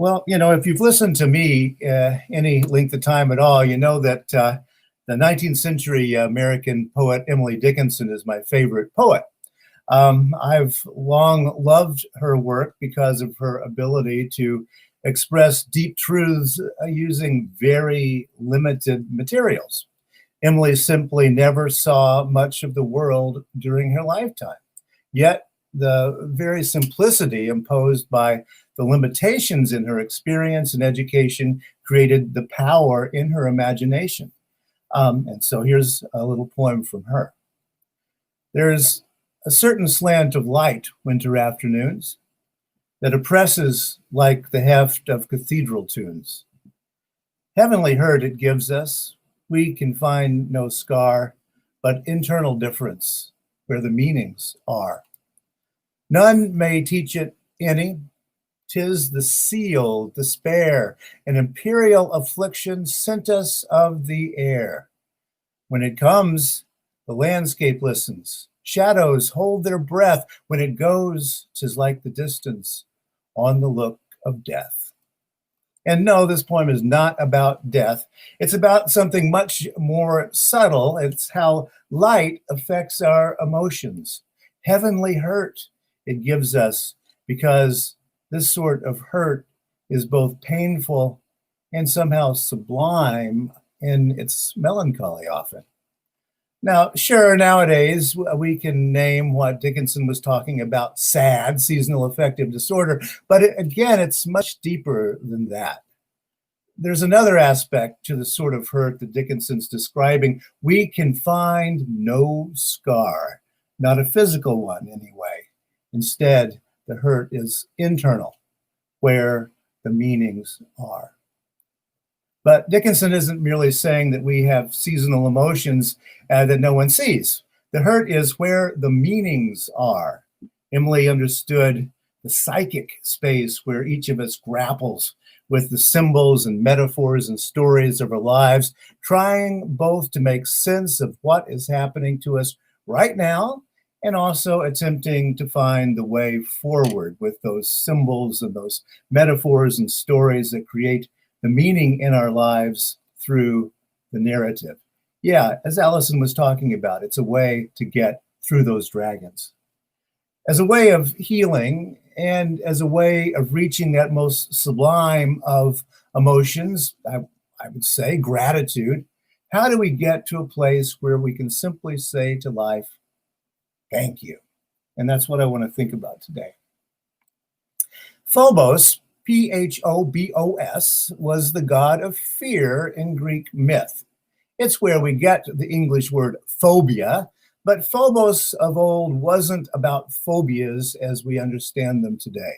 Well, if you've listened to me any length of time at all, you know that the 19th century American poet Emily Dickinson is my favorite poet. I've long loved her work because of her ability to express deep truths using very limited materials. Emily simply never saw much of the world during her lifetime. Yet, the very simplicity imposed by the limitations in her experience and education created the power in her imagination. And so here's a little poem from her. There's a certain slant of light winter afternoons that oppresses like the heft of cathedral tunes. Heavenly hurt it gives us, we can find no scar, but internal difference where the meanings are. None may teach it any, 'tis the seal, despair, an imperial affliction sent us of the air. When it comes, the landscape listens, shadows hold their breath. When it goes, 'tis like the distance on the look of death. And no, this poem is not about death. It's about something much more subtle. It's how light affects our emotions. Heavenly hurt it gives us because this sort of hurt is both painful and somehow sublime in its melancholy often. Now, sure, nowadays we can name what Dickinson was talking about SAD, seasonal affective disorder, but again, it's much deeper than that. There's another aspect to the sort of hurt that Dickinson's describing. We can find no scar, not a physical one anyway. Instead, the hurt is internal, where the meanings are. But Dickinson isn't merely saying that we have seasonal emotions that no one sees. The hurt is where the meanings are. Emily understood the psychic space where each of us grapples with the symbols and metaphors and stories of our lives, trying both to make sense of what is happening to us right now and also attempting to find the way forward with those symbols and those metaphors and stories that create the meaning in our lives through the narrative. Yeah, as Allison was talking about, it's a way to get through those dragons. As a way of healing and as a way of reaching that most sublime of emotions, I would say gratitude, how do we get to a place where we can simply say to life, thank you? And that's what I want to think about today. Phobos, Phobos, was the god of fear in Greek myth. It's where we get the English word phobia, but Phobos of old wasn't about phobias as we understand them today.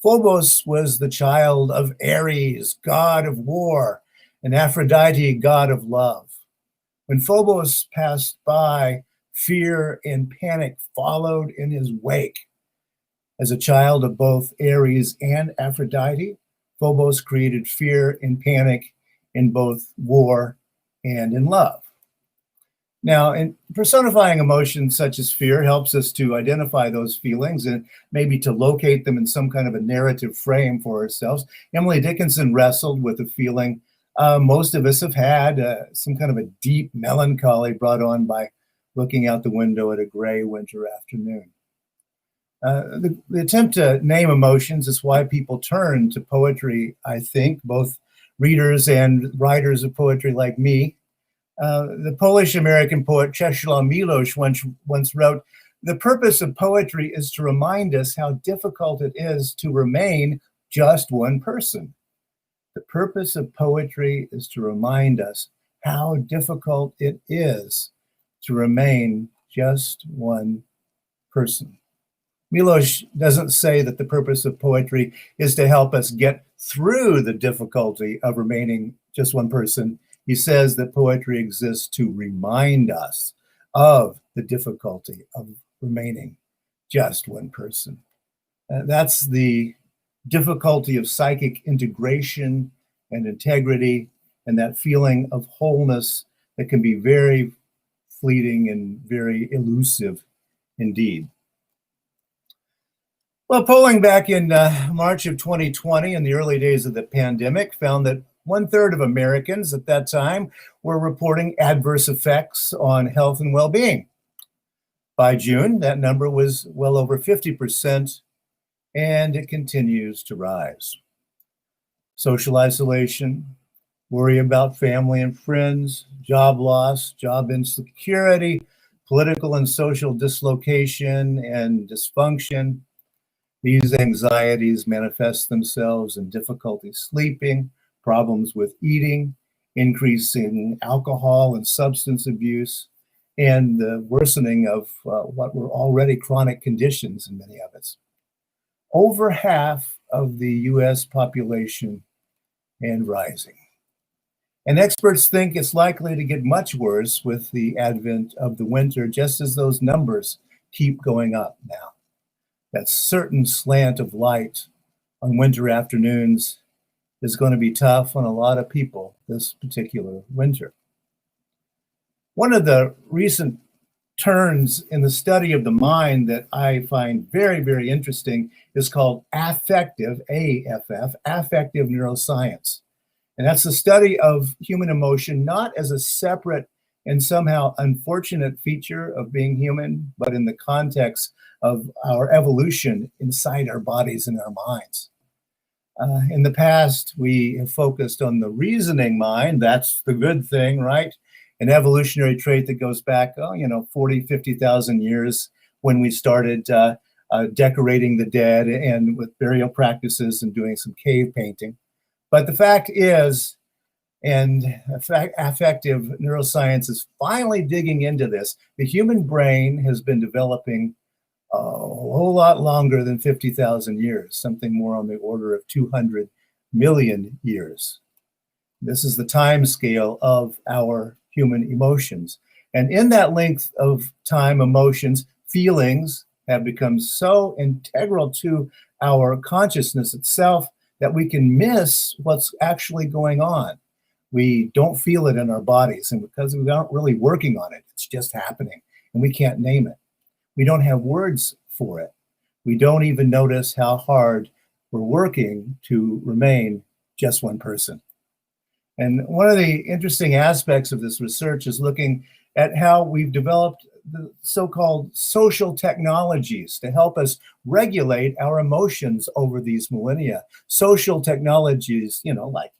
Phobos was the child of Ares, god of war, and Aphrodite, god of love. When Phobos passed by, fear and panic followed in his wake. As a child of both Ares and Aphrodite, Phobos created fear and panic in both war and in love. Now, in personifying emotions such as fear helps us to identify those feelings and maybe to locate them in some kind of a narrative frame for ourselves. Emily Dickinson wrestled with a feeling most of us have had, some kind of a deep melancholy brought on by looking out the window at a gray winter afternoon. The attempt to name emotions is why people turn to poetry, I think, both readers and writers of poetry like me. The Polish-American poet Czesław Miłosz once wrote, "The purpose of poetry is to remind us how difficult it is to remain just one person." The purpose of poetry is to remind us how difficult it is to remain just one person. Miłosz doesn't say that the purpose of poetry is to help us get through the difficulty of remaining just one person. He says that poetry exists to remind us of the difficulty of remaining just one person. That's the difficulty of psychic integration and integrity and that feeling of wholeness that can be very fleeting and very elusive indeed. Well, polling back in March of 2020, in the early days of the pandemic, found that one-third of Americans at that time were reporting adverse effects on health and well-being. By June, that number was well over 50%, and it continues to rise. Social isolation, worry about family and friends, job loss, job insecurity, political and social dislocation and dysfunction. These anxieties manifest themselves in difficulty sleeping, problems with eating, increasing alcohol and substance abuse, and the worsening of what were already chronic conditions in many of us. Over half of the US population and rising. And experts think it's likely to get much worse with the advent of the winter, just as those numbers keep going up now. That certain slant of light on winter afternoons is going to be tough on a lot of people this particular winter. One of the recent turns in the study of the mind that I find very, very interesting is called affective, AFF, affective neuroscience. And that's the study of human emotion, not as a separate and somehow unfortunate feature of being human, but in the context of our evolution inside our bodies and our minds. In the past, we have focused on the reasoning mind. That's the good thing, right? An evolutionary trait that goes back, 40, 50,000 years when we started decorating the dead and with burial practices and doing some cave painting. But the fact is, and affective neuroscience is finally digging into this, the human brain has been developing a whole lot longer than 50,000 years, something more on the order of 200 million years. This is the time scale of our human emotions. And in that length of time, emotions, feelings have become so integral to our consciousness itself that we can miss what's actually going on. We don't feel it in our bodies, and because we aren't really working on it, it's just happening, and we can't name it. We don't have words for it. We don't even notice how hard we're working to remain just one person. And one of the interesting aspects of this research is looking at how we've developed the so-called social technologies to help us regulate our emotions over these millennia. Social technologies, like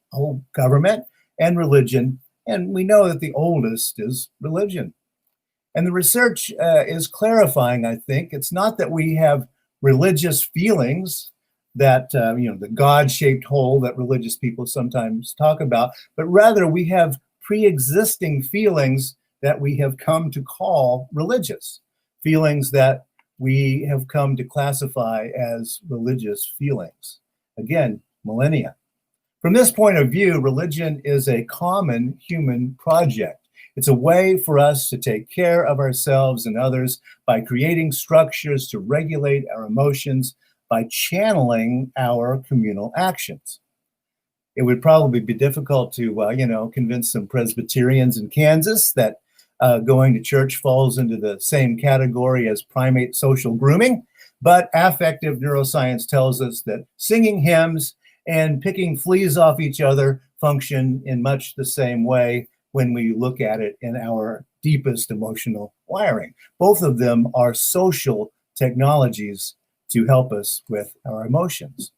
government and religion, and we know that the oldest is religion. And the research is clarifying, I think. It's not that we have religious feelings, that, the God-shaped hole that religious people sometimes talk about, but rather we have pre-existing feelings that we have come to call religious, feelings that we have come to classify as religious feelings. Again, millennia. From this point of view, religion is a common human project. It's a way for us to take care of ourselves and others by creating structures to regulate our emotions, by channeling our communal actions. It would probably be difficult to, convince some Presbyterians in Kansas that going to church falls into the same category as primate social grooming, but affective neuroscience tells us that singing hymns and picking fleas off each other function in much the same way when we look at it in our deepest emotional wiring. Both of them are social technologies to help us with our emotions.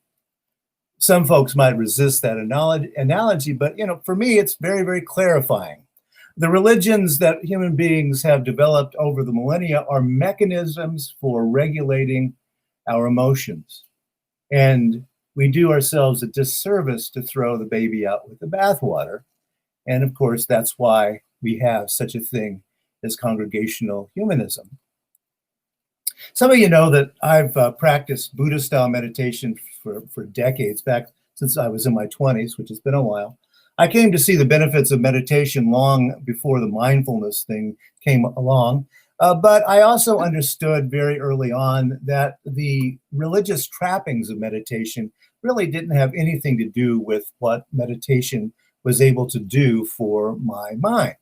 Some folks might resist that analogy, but for me, it's very, very clarifying. The religions that human beings have developed over the millennia are mechanisms for regulating our emotions. And we do ourselves a disservice to throw the baby out with the bathwater. And of course, that's why we have such a thing as congregational humanism. Some of you know that I've practiced Buddhist-style meditation for decades, back since I was in my 20s, which has been a while. I came to see the benefits of meditation long before the mindfulness thing came along. But I also understood very early on that the religious trappings of meditation really didn't have anything to do with what meditation was able to do for my mind.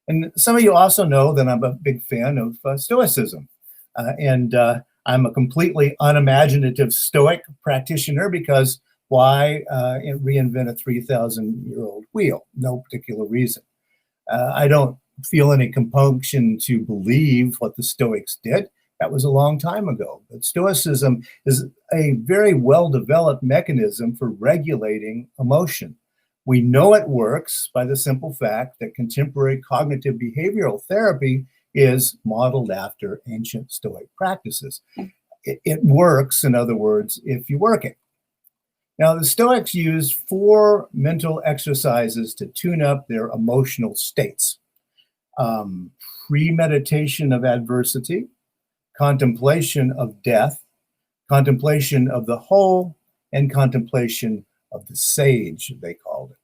And some of you also know that I'm a big fan of Stoicism. And I'm a completely unimaginative Stoic practitioner because why reinvent a 3,000-year-old wheel? No particular reason. I don't feel any compunction to believe what the Stoics did. That was a long time ago. But Stoicism is a very well-developed mechanism for regulating emotion. We know it works by the simple fact that contemporary cognitive behavioral therapy is modeled after ancient Stoic practices. It works, in other words, if you work it. Now, the Stoics use 4 mental exercises to tune up their emotional states. Premeditation of adversity, contemplation of death, contemplation of the whole, and contemplation of the sage, they called it.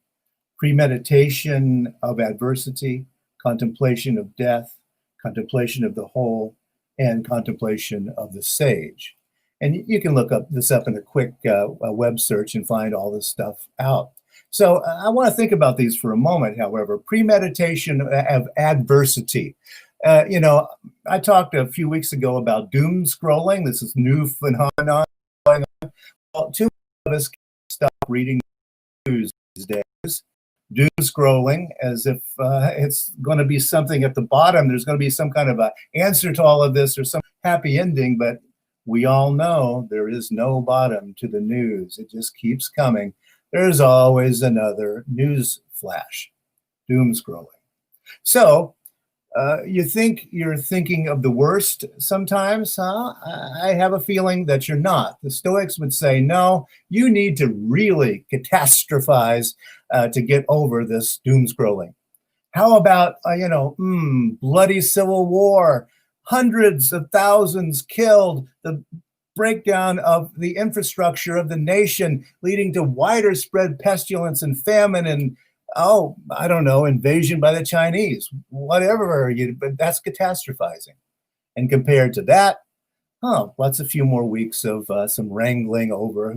Premeditation of adversity, contemplation of death, contemplation of the whole, and contemplation of the sage. And you can look this up in a quick web search and find all this stuff out. So I want to think about these for a moment, however. Premeditation of adversity. I talked a few weeks ago about doom scrolling. This is new phenomenon going on. Well, too many of us stop reading news these days. Doom scrolling as if it's going to be something at the bottom. There's going to be some kind of an answer to all of this or some happy ending, but we all know there is no bottom to the news. It just keeps coming. There's always another news flash, doom scrolling. So you think you're thinking of the worst sometimes, huh? I have a feeling that you're not. The Stoics would say, no, you need to really catastrophize to get over this doom scrolling. How about, bloody civil war, hundreds of thousands killed, the breakdown of the infrastructure of the nation, leading to wider spread pestilence and famine and, invasion by the Chinese, whatever, but that's catastrophizing. And compared to that, what's a few more weeks of some wrangling over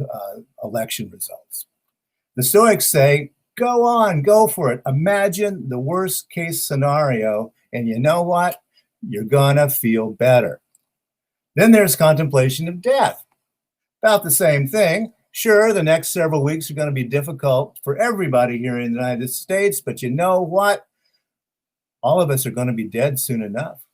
election results? The Stoics say, go on, go for it. Imagine the worst case scenario, and you know what? You're gonna feel better. Then there's contemplation of death. About the same thing. Sure, the next several weeks are going to be difficult for everybody here in the United States, but you know what? All of us are going to be dead soon enough.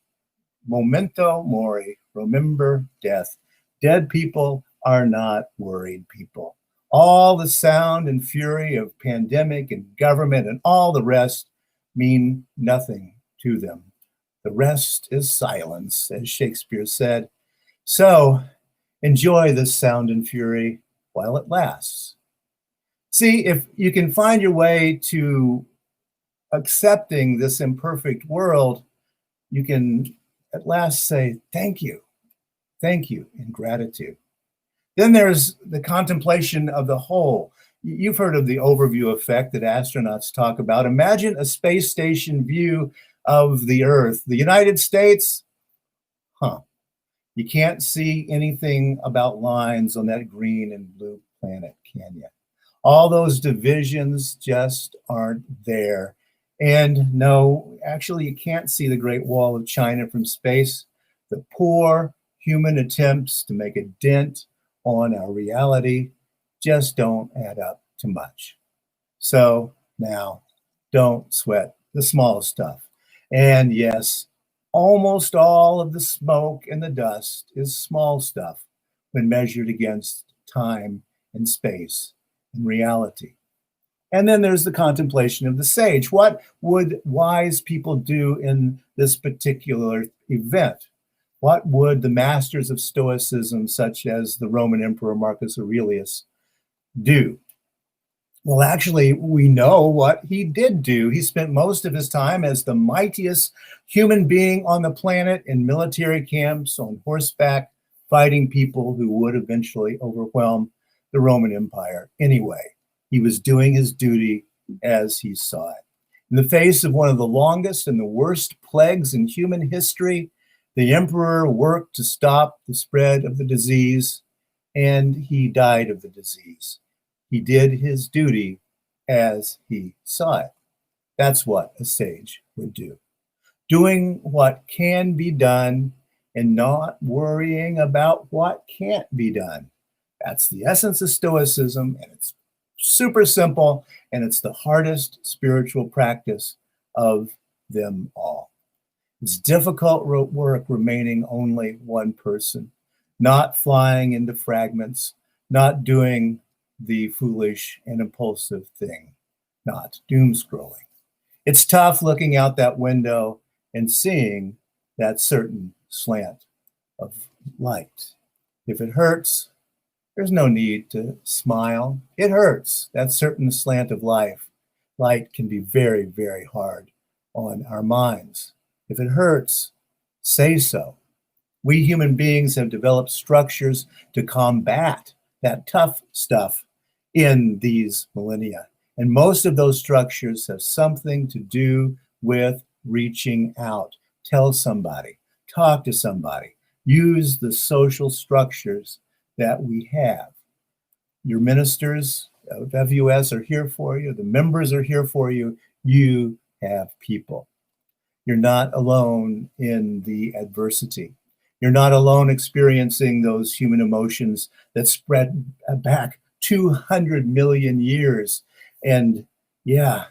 Memento mori, remember death. Dead people are not worried people. All the sound and fury of pandemic and government and all the rest mean nothing to them. The rest is silence, as Shakespeare said. So enjoy this sound and fury while it lasts. See, if you can find your way to accepting this imperfect world, you can at last say, thank you in gratitude. Then there's the contemplation of the whole. You've heard of the overview effect that astronauts talk about. Imagine a space station view of the Earth. The United States, you can't see anything about lines on that green and blue planet, can you? All those divisions just aren't there. And no, actually, you can't see the Great Wall of China from space. The poor human attempts to make a dent on our reality just don't add up to much. So now, don't sweat the small stuff. And yes, almost all of the smoke and the dust is small stuff when measured against time and space and reality. And then there's the contemplation of the sage. What would wise people do in this particular event? What would the masters of Stoicism, such as the Roman Emperor Marcus Aurelius, do? Well, actually, we know what he did do. He spent most of his time as the mightiest human being on the planet in military camps, on horseback, fighting people who would eventually overwhelm the Roman Empire anyway. He was doing his duty as he saw it. In the face of one of the longest and the worst plagues in human history, the emperor worked to stop the spread of the disease, and he died of the disease. He did his duty as he saw it. That's what a sage would do. Doing what can be done and not worrying about what can't be done. That's the essence of Stoicism, and it's super simple, and it's the hardest spiritual practice of them all. It's difficult work remaining only one person, not flying into fragments, not doing the foolish and impulsive thing, not doom scrolling. It's tough looking out that window and seeing that certain slant of light. If it hurts, there's no need to smile. It hurts. That certain slant of light can be very, very hard on our minds. If it hurts, say so. We human beings have developed structures to combat that tough stuff in these millennia. And most of those structures have something to do with reaching out. Tell somebody, talk to somebody, use the social structures that we have. Your ministers of FUS are here for you. The members are here for you. You have people. You're not alone in the adversity. You're not alone experiencing those human emotions that spread back 200 million years. And yeah,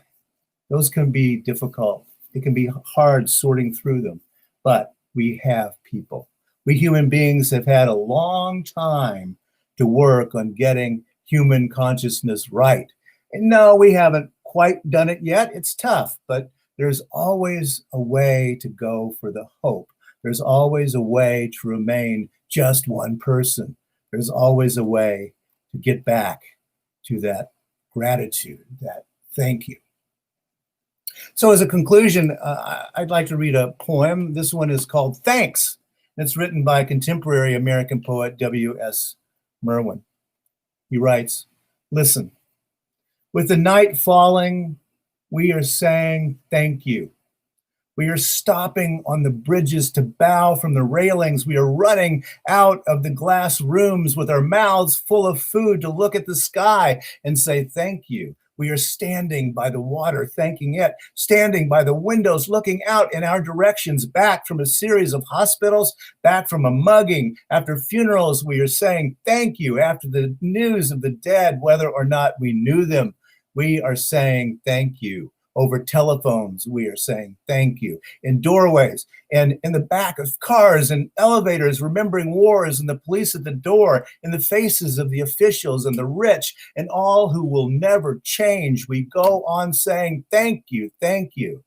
those can be difficult. It can be hard sorting through them, but we have people. We human beings have had a long time to work on getting human consciousness right. And no, we haven't quite done it yet. It's tough, but there's always a way to go for the hope. There's always a way to remain just one person. There's always a way to get back to that gratitude, that thank you. So as a conclusion, I'd like to read a poem. This one is called Thanks. It's written by contemporary American poet W.S. Merwin. He writes, listen, with the night falling, we are saying thank you. We are stopping on the bridges to bow from the railings. We are running out of the glass rooms with our mouths full of food to look at the sky and say thank you. We are standing by the water, thanking it, standing by the windows, looking out in our directions, back from a series of hospitals, back from a mugging. After funerals, we are saying thank you. After the news of the dead, whether or not we knew them, we are saying thank you. Over telephones, we are saying thank you. In doorways and in the back of cars and elevators, remembering wars and the police at the door, in the faces of the officials and the rich and all who will never change, we go on saying thank you, thank you.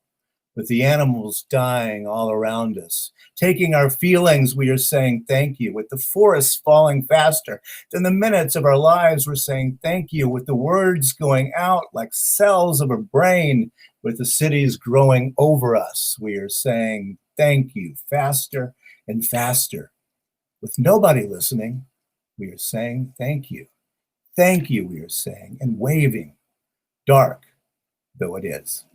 With the animals dying all around us, taking our feelings, we are saying thank you. With the forests falling faster than the minutes of our lives, we're saying thank you. With the words going out like cells of a brain, with the cities growing over us, we are saying thank you, faster and faster. With nobody listening, we are saying thank you. Thank you, we are saying, and waving, dark though it is.